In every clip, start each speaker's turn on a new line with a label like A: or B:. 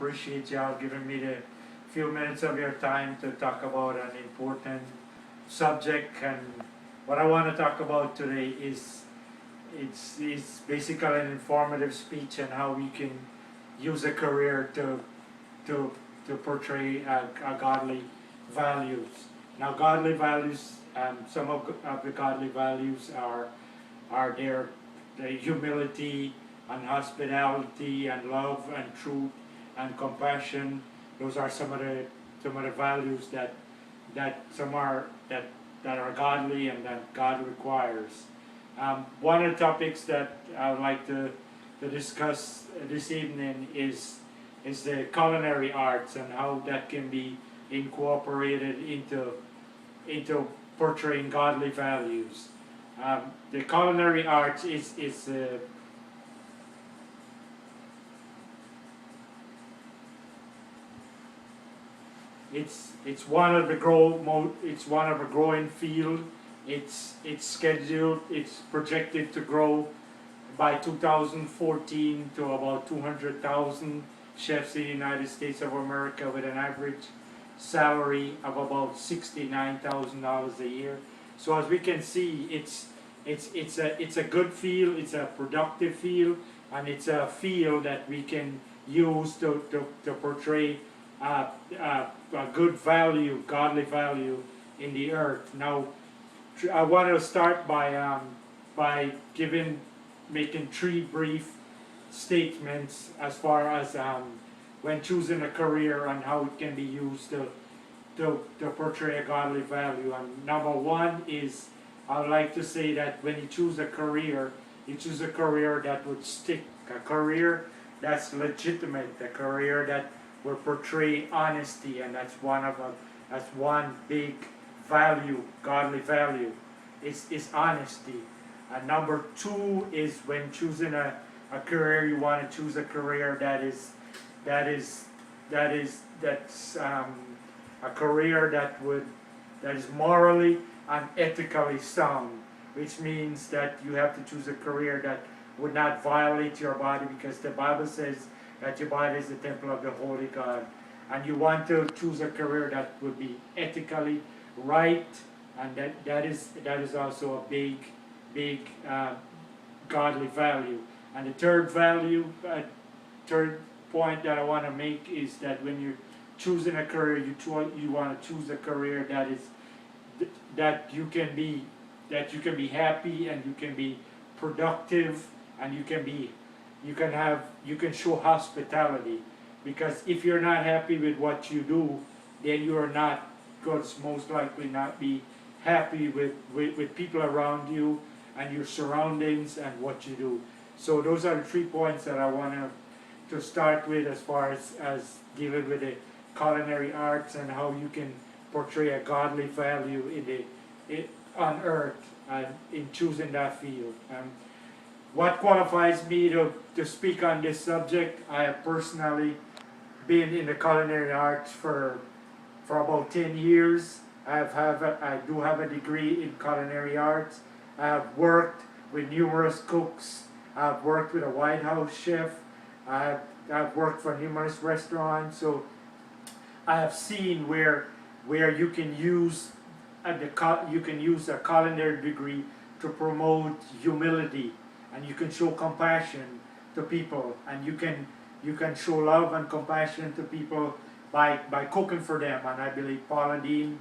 A: appreciate y'all giving me the few minutes of your time to talk about an important subject. And what I want to talk about today is it's basically an informative speech on how we can use a career to portray a godly values. Now, godly values, some of the godly values are the humility and hospitality and love and truth and compassion. Those are some of the values that are godly and that God requires. One of the topics that I would like to discuss this evening is the culinary arts and how that can be incorporated into portraying godly values. The culinary arts is it's one of the growing field. It's scheduled. It's projected to grow by 2014 to about 200,000 chefs in the United States of America, with an average salary of about $69,000 a year. So as we can see, it's a good field. It's a productive field, and it's a field that we can use to portray a good value, godly value in the earth. Now, I want to start by making three brief statements as far as when choosing a career and how it can be used to portray a godly value. And number one is, I would like to say that when you choose a career that would stick, a career that's legitimate, a career that will portray honesty, and that's one big value, godly value, is honesty. And number two is, when choosing a career, you want to choose a career that's a career that is morally and ethically sound, which means that you have to choose a career that would not violate your body, because the Bible says that your body is the temple of the Holy God. And you want to choose a career that would be ethically right, and that is also a big godly value. And the third point that I want to make is that when you're choosing a career, you want to choose a career that you can be happy, and you can be productive, and you can show hospitality. Because if you're not happy with what you do, then you are not going to most likely not be happy with people around you and your surroundings and what you do. So those are the 3 points that I want to start with as far as dealing with the culinary arts and how you can portray a godly value on earth and in choosing that field. What qualifies me to speak on this subject? I have personally been in the culinary arts for about 10 years. I do have a degree in culinary arts. I have worked with numerous cooks. I've worked with a White House chef. I've worked for numerous restaurants. So I have seen where you can use a culinary degree to promote humility, and you can show compassion to people, and you can show love and compassion to people by cooking for them. And I believe Paula Dean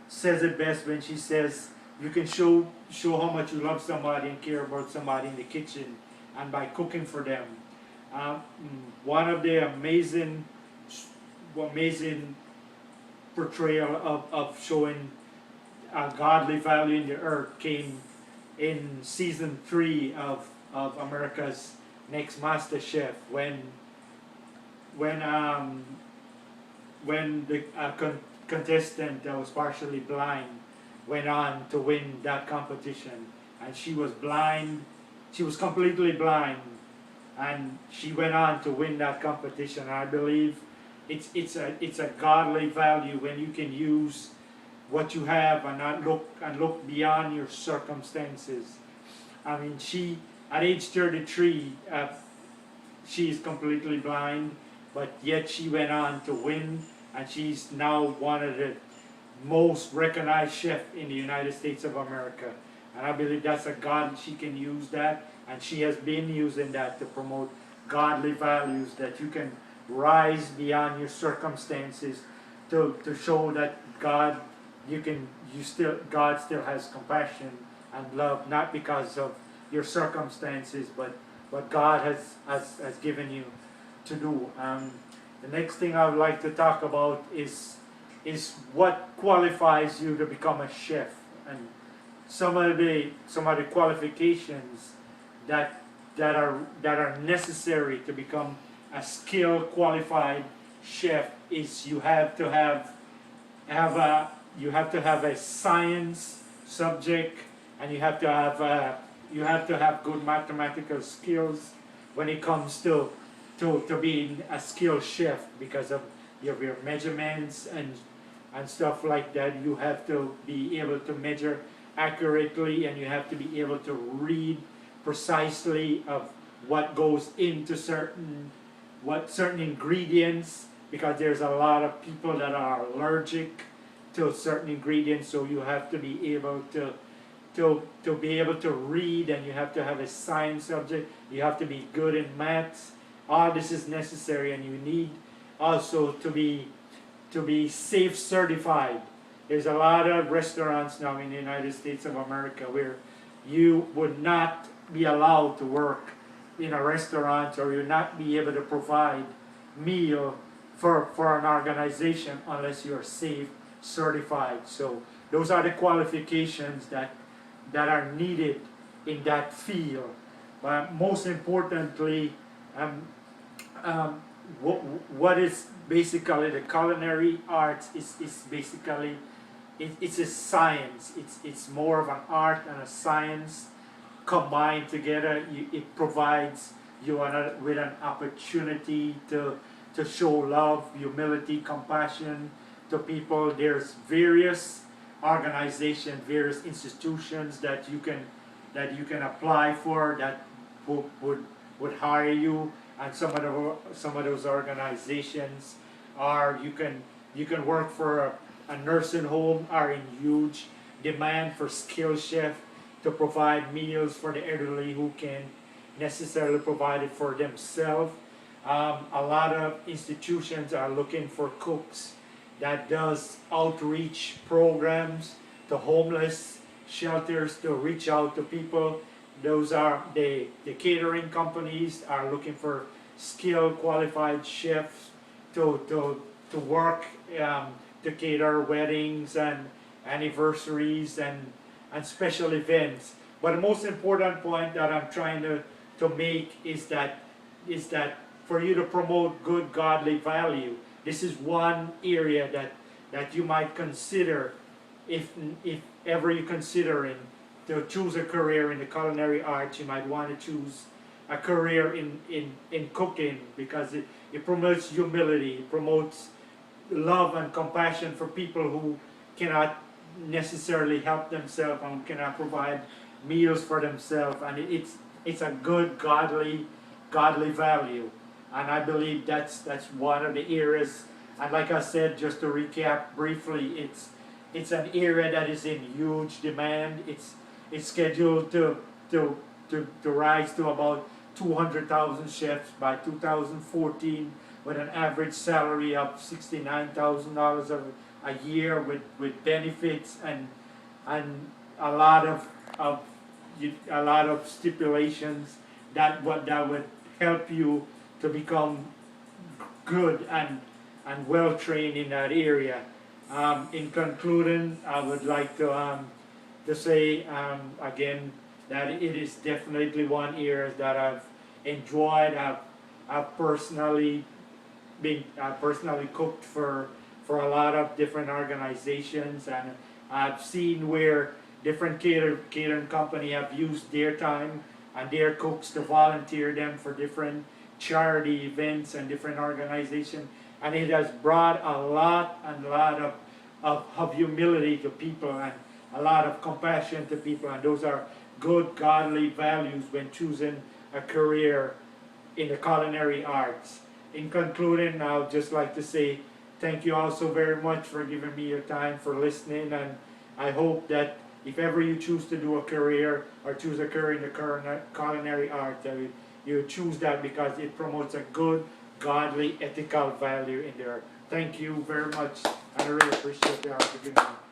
A: says it best when she says you can show how much you love somebody and care about somebody in the kitchen, and by cooking for them. One of the amazing portrayal of showing a godly value in the earth came in season 3 of America's Next Master Chef, when the contestant that was partially blind went on to win that competition, and she was blind. She was completely blind, and she went on to win that competition. I believe it's a godly value when you can use what you have and not look beyond your circumstances. I mean, she at age 33, she is completely blind, but yet she went on to win, and she's now one of the most recognized chef in the United States of America. And I believe that's a God, she can use that, and she has been using that to promote godly values, that you can rise beyond your circumstances, to show that God, God still has compassion and love, not because of your circumstances, but what God has given you to do. The next thing I would like to talk about is what qualifies you to become a chef, and some of the qualifications that are necessary to become a skilled, qualified chef is you have to have a science subject, and you have to have good mathematical skills when it comes to being a skilled chef, because of your measurements and stuff like that. You have to be able to measure accurately, and you have to be able to read precisely of what goes into certain ingredients, because there's a lot of people that are allergic to certain ingredients. So you have to be able to read, and you have to have a science subject. You have to be good in maths. All this is necessary, and you need also to be safe certified. There's a lot of restaurants now in the United States of America where you would not be allowed to work in a restaurant, or you would not be able to provide meal for an organization unless you're safe certified. So those are the qualifications that are needed in that field. But most importantly, what is basically the culinary arts is basically it's a science. It's more of an art and a science combined together. It provides you with an opportunity to show love, humility, compassion to people. There's various organizations, various institutions that you can apply for, that would hire you, and some of those organizations are, you can work for a nursing home, are in huge demand for skilled chefs to provide meals for the elderly who can necessarily provide it for themselves. A lot of institutions are looking for cooks that does outreach programs to homeless shelters to reach out to people. Those are the catering companies are looking for skilled, qualified chefs to work to cater weddings and anniversaries and special events. But the most important point that I'm trying to make is that for you to promote good godly value, this is one area that you might consider if ever you're considering to choose a career in the culinary arts. You might want to choose a career in cooking, because it promotes humility, it promotes love and compassion for people who cannot necessarily help themselves and cannot provide meals for themselves, and it's a good godly value. And I believe that's one of the areas. And like I said, just to recap briefly, it's an area that is in huge demand. It's scheduled to rise to about 200,000 chefs by 2014, with an average salary of $69,000 a year, with benefits and a lot of stipulations that would help you to become good and well trained in that area. In concluding, I would like to say again that it is definitely one area that I've enjoyed. I've personally cooked for a lot of different organizations, and I've seen where different catering company have used their time and their cooks to volunteer them for different charity events and different organizations, and it has brought a lot of humility to people and a lot of compassion to people, and those are good godly values when choosing a career in the culinary arts. in concluding, I would just like to say thank you all so very much for giving me your time, for listening, and I hope that if ever you choose to do a career or choose a career in the culinary art, that you choose that because it promotes a good, godly, ethical value in there. Thank you very much, and I really appreciate the opportunity.